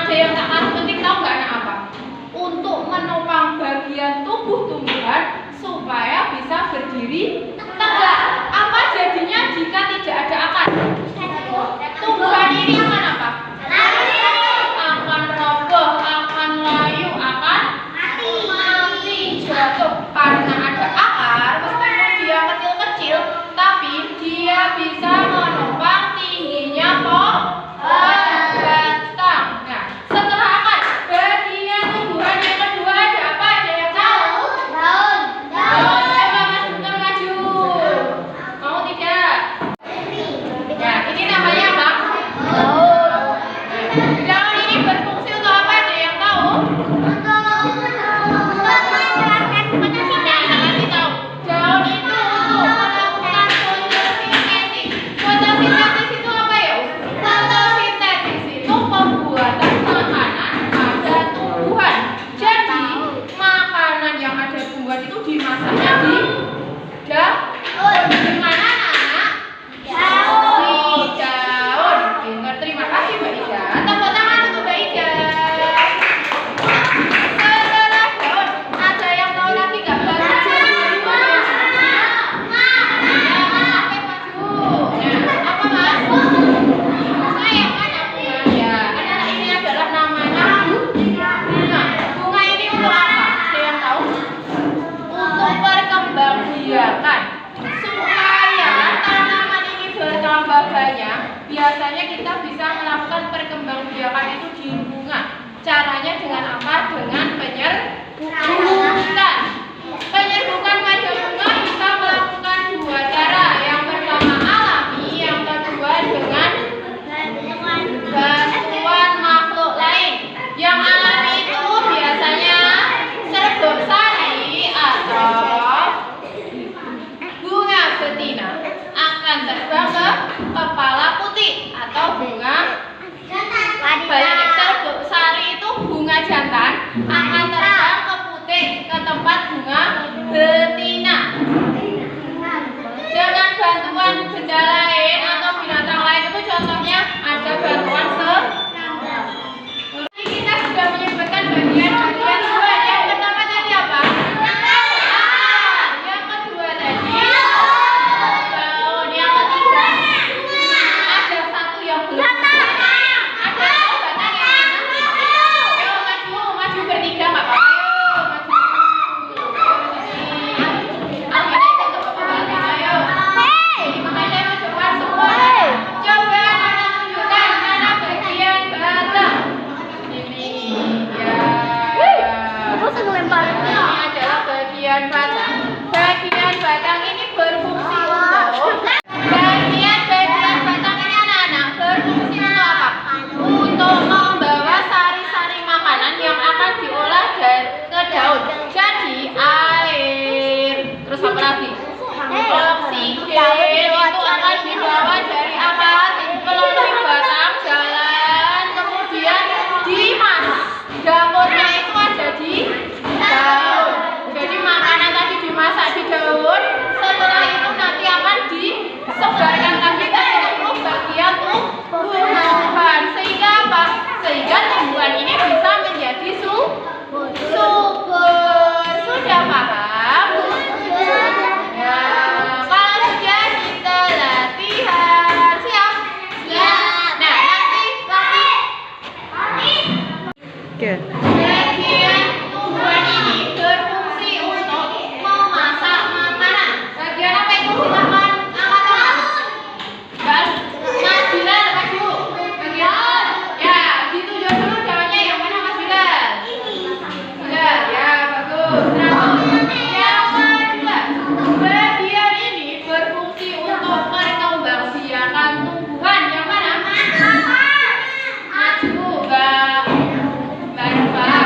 Ada yang tak kalah penting, tahu nggak anak apa? Untuk menopang bagian tubuh tumbuhan supaya bisa berdiri tegak. Apa jadinya jika tidak ada akar? Tumbuhan ini akan apa? Akan roboh, akan layu, akan mati, jatuh. Karena ada akar, meskipun dia kecil-kecil, tapi dia bisa menopang tingginya pohon batang. Nah, setelah akar, bagian tumbuhan yang kedua ada apa? Ada yang tahu? Daun. Coba Mas Guntur maju. Mau tidak? Ya, ini namanya apa? Daun ini berfungsi untuk apa? Ada yang tahu? Daun itu melakukan fotosintesis. Fotosintesis itu apa ya? Fotosintesis itu pembuatan makanan pada tumbuhan. Jadi makanan yang ada tumbuhan itu dimasaknya di daun. Di mana anak? Di daun. Pintar, terima kasih Mbak Ida. Tepuk tangan untuk Mbak Ida. Setelah daun, ada yang tahu lagi nggak bagian dari mana? Apa Mas? Bunga yang mana bunganya? Ini adalah namanya bunga. Bunga ini untuk apa? Ada yang tahu? Untuk perkembangbiakan. Supaya tanaman ini bertambah banyak, biasanya kita bisa melakukan perkembangbiakan itu di bunga. Caranya dengan apa? Dengan penyerbukan. Penyerbukan pada bunga bisa melakukan dua cara. Yang pertama alami, yang kedua dengan bantuan makhluk lain. Yang alami itu biasanya serbuk sari atau bunga betina akan terbang ke kepala putih atau bunga balik. Serbuk sari itu bunga jantan akan terbang ke putih, ke tempat bunga betina. Dengan bantuan benda lain atau binatang lain itu contohnya ada bantuan Tadi kita sudah menyebutkan bagian-bagian tumbuhan. Yang pertama tadi apa? Yang kedua tadi daun. Yang ketiga ada satu yang belum. Ada tahu batang yang mana? Ayo maju bertiga nggak apa-apa. Ayo maju. Akhirnya ikut ke bapak-bapak. Ayo. Makanya mau coba semua. Coba tunjukkan mana bagian batang. Ini ya. Ini adalah bagian batang. Bagian batang ini berfungsi untuk bagian batang ini anak-anak berfungsi untuk apa? Untuk membawa sari-sari makanan yang akan diolah ke daun. Jadi air, terus apa lagi? Oksigen itu akan dibawa dari apa? Melalui batang, jalan, kemudian dimasak. Dapurnya itu ada di daun. Jadi makanan tadi dimasak di daun. Setelah itu nanti akan disebarkan lagi ke seluruh bagian tumbuhan. Sehingga apa? Sehingga tumbuhan ini bisa menjadi subur. Sudah paham? Ya, kalau sudah kita latihan. Siap? Siap. Nah, nanti bagian tumbuhan ini berfungsi untuk memasak makanan. Bagian apa itu? Silakan angkat tangan. Mas Bilal maju. Bagian. Ya, ditunjuk dulu daunnya yang mana Mas Bilal? Bilal, ya bagus. Yang kedua, bagian ini berfungsi untuk perkembangbiakan tumbuhan. Yang mana? Maju, Mbak Rifa.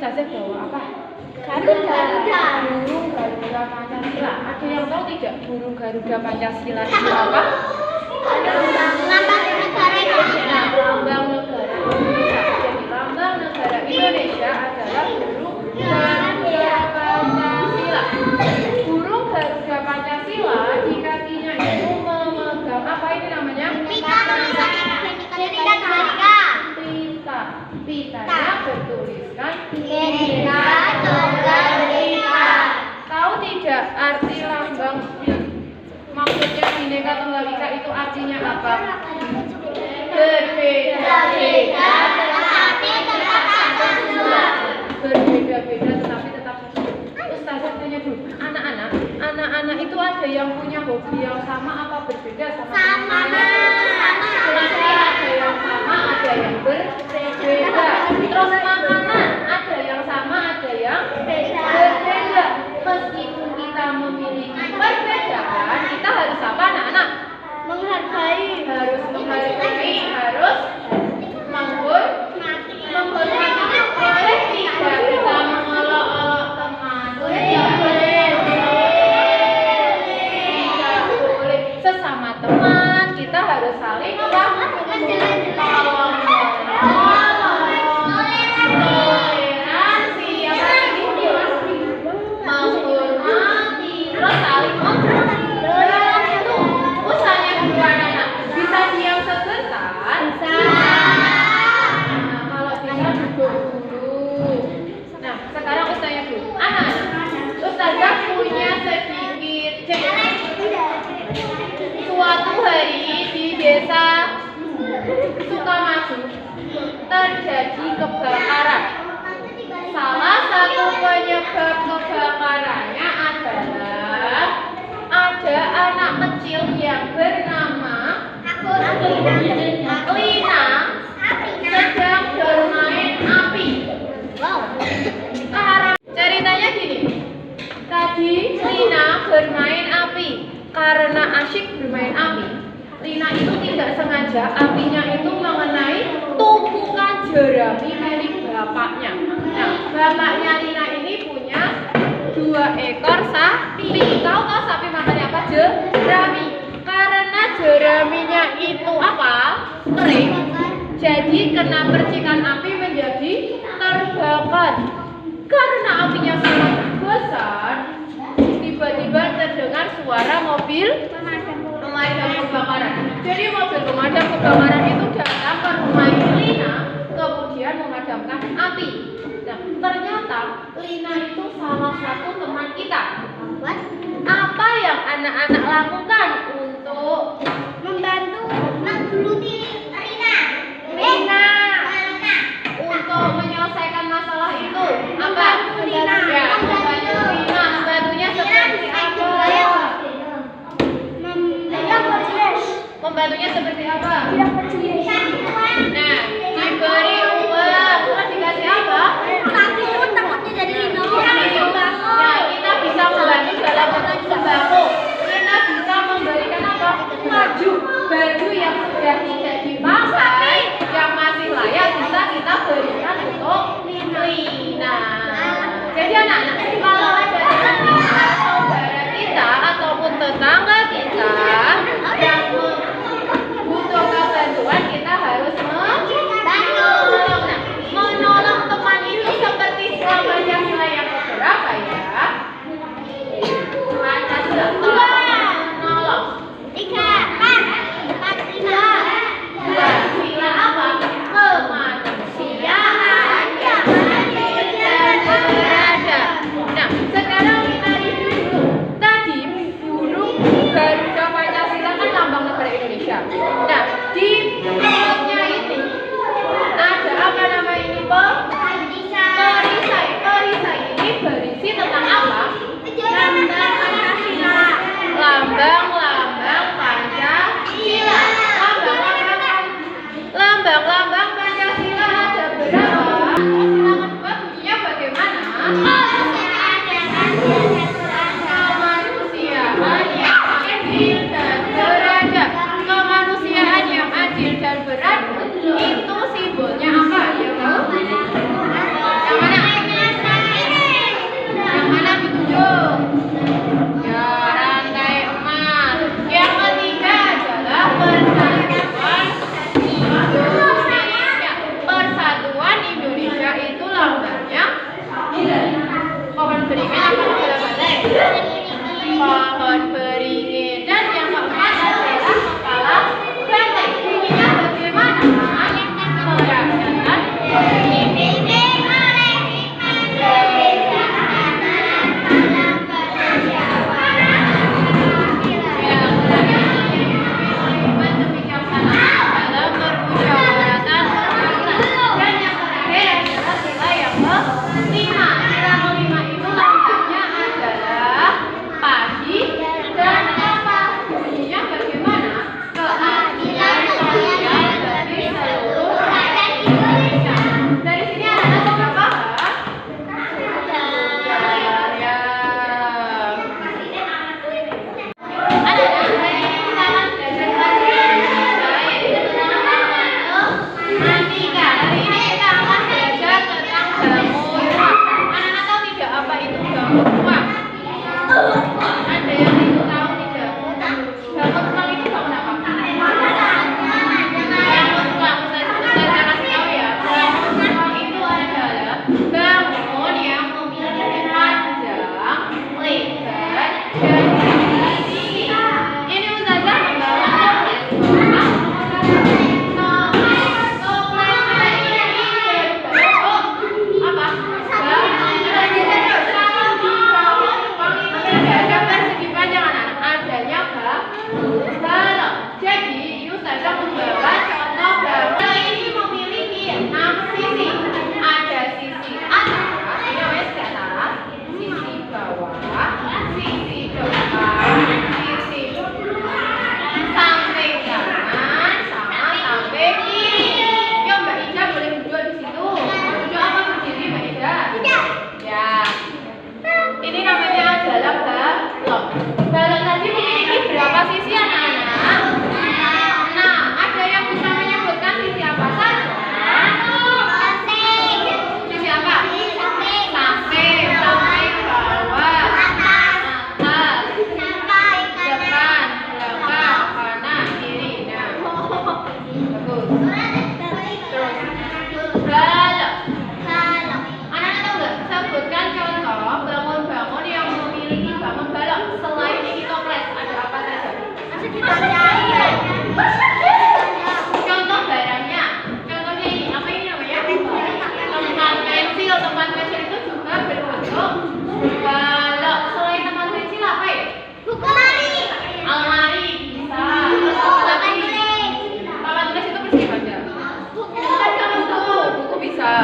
Ustazah bawa apa? Garuda. Burung Garuda Pancasila. Ada yang tahu tidak burung Garuda Pancasila itu apa? Lambang negara Indonesia. Lambang negara Indonesia. Jadi lambang negara Indonesia adalah burung Garuda Pancasila. Burung Garuda Pancasila di kakinya itu memegang apa ini namanya? Pita. Pitanya bertuliskan Bhinneka Tunggal Ika. Tahu tidak arti lambang? Maksudnya Bhinneka Tunggal Ika itu artinya apa? Berbeda-beda tetapi tetap satu jua. Berbeda-beda tetapi tetap satu. Ustazah tanya dulu, anak-anak itu ada yang punya hobi yang sama apa berbeda sama teman-temannya? Ada yang sama, ada yang berbeda. Terus makanan ada yang sama, ada yang berbeda. Meskipun kita memiliki perbedaan, kita harus apa anak-anak? Harus menghargai, harus menghormati. Boleh tidak kita mengolok-olok teman? Tidak boleh. Sesama teman kita harus saling toleransi, menghormati, terus saling membantu. Usahanya dua anak bisa diam sebentar. Kalau bisa duduk dulu. Nah, sekarang ustazah dulu. Ustazah punya sedikit cerita. Suatu hari di desa Sukamaju terjadi kebakaran. Salah satu penyebab kebakarannya adalah ada anak kecil yang bernama Lina sedang bermain api. Ceritanya gini, tadi Lina bermain api. Karena asyik bermain api, Lina itu tidak sengaja apinya itu mengenai tumpukan jerami milik bapaknya. Nah, bapaknya Lina ini punya 2 ekor sapi. Tahu sapi makannya apa? Jerami. Karena jeraminya itu apa? Kering. Jadi kena percikan api menjadi terbakar. Karena apinya sangat besar, tiba-tiba terdengar suara mobil pemadam kebakaran. Jadi mobil pemadam kebakaran itu datang ke rumah Lina, kemudian memadamkan api. Nah, ternyata Lina itu salah satu teman kita. Apa yang anak-anak lakukan untuk Membantu menggeluti Lina. Untuk menyelesaikan masalah itu? Apa? Membantu Lina. Ya, membantu Lina. Membantunya seperti apa? Membantunya seperti apa? Nah, diberi uang. Terus dikasih apa? Nah, kita bisa membantu dalam bentuk sembako. Kita bisa memberikan apa? Baju yang sudah tidak dipakai, yang masih layak bisa kita berikan untuk Lina. Jadi anak-anak, kalau ada teman kita, saudara kita, ataupun tetangga kita yang membutuhkan bantuan, kita harus menolong. Nah, menolong teman itu seperti selama Pancasila yang keberapa ya? Pancasila menolong. 3, 4, 5. Sila apa? Kemanusiaan yang adil dan beradab. Nah, sekarang kita review dulu. Tadi burung Garuda Pancasila kan lambang negara Indonesia. Nah, di perutnya ini ada apa nama ini? Perisai. Perisai ini berisi tentang apa? Lambang Pancasila. Lambang-lambang Pancasila. Lambang-lambang Pancasila ada berapa? Pancasila kedua bunyinya bagaimana? Kemanusiaan yang adil dan beradab. Kemanusiaan yang adil dan beradab itu simbolnya apa? Ya tahu? Yang mana?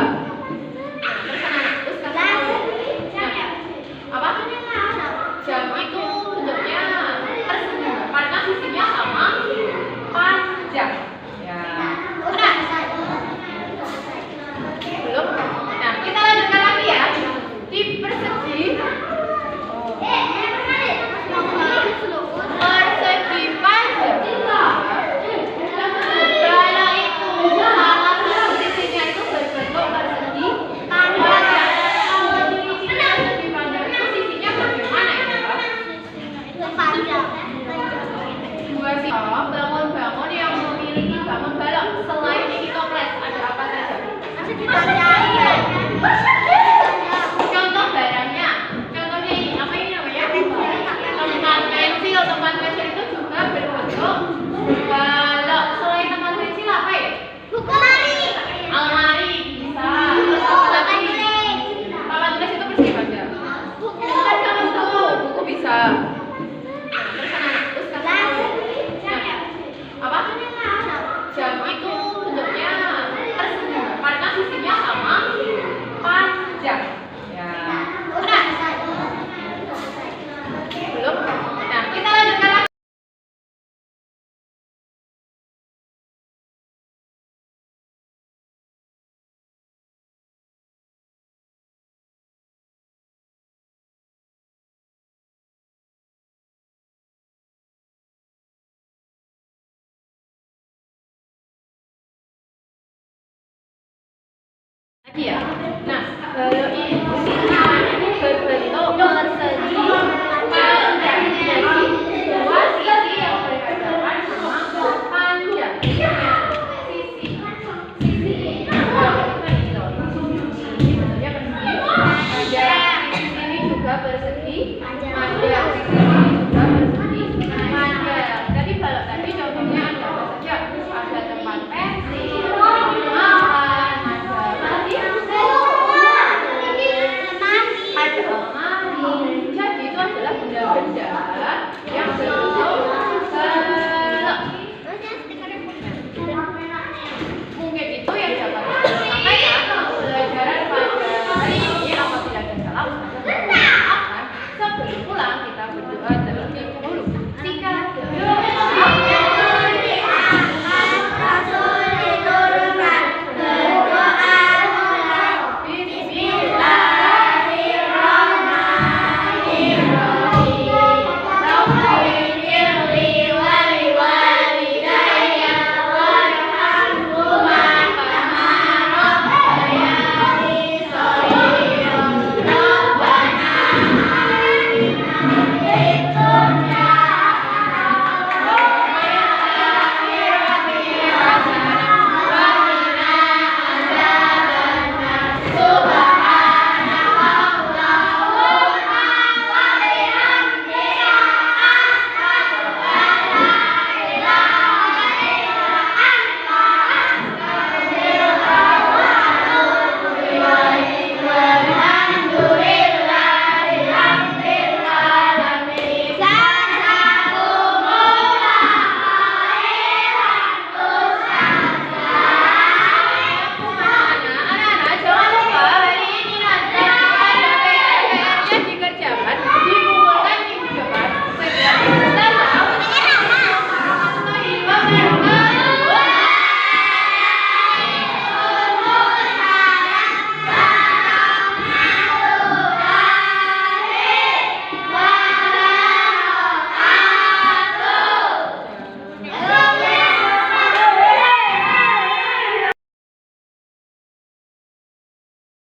Terus anak terus kasih tahu. Apa? Jam itu bentuknya persegi karena sisinya sama panjang. Ya. Udah. Belum? Nah, kita lanjutkan lagi ya. Di persegi. Persegi panjang. Kalau itu salah satu sisinya itu berbentuk persegi panjang. Persegi panjang itu sisinya bagaimana ya, Pak? Dua sisi bangun-bangun yang memiliki bangun balok. Selain ini toples, ada apa saja? Contoh barangnya. Contohnya ini, apa ini namanya? Tempat pensil. Tempat pensil itu juga berbentuk balok. Selain tempat pensil apa ya? Almari bisa. Terus apa lagi? Papan tulis itu persegi panjang. Buku bisa. Terus anak terus kasih tahu. Apa? Jam itu bentuknya persegi karena sisinya sama panjang. Ya. Udah. Belum? Nah, kita lanjutkan lagi. Lagi ya. Nah, balok ini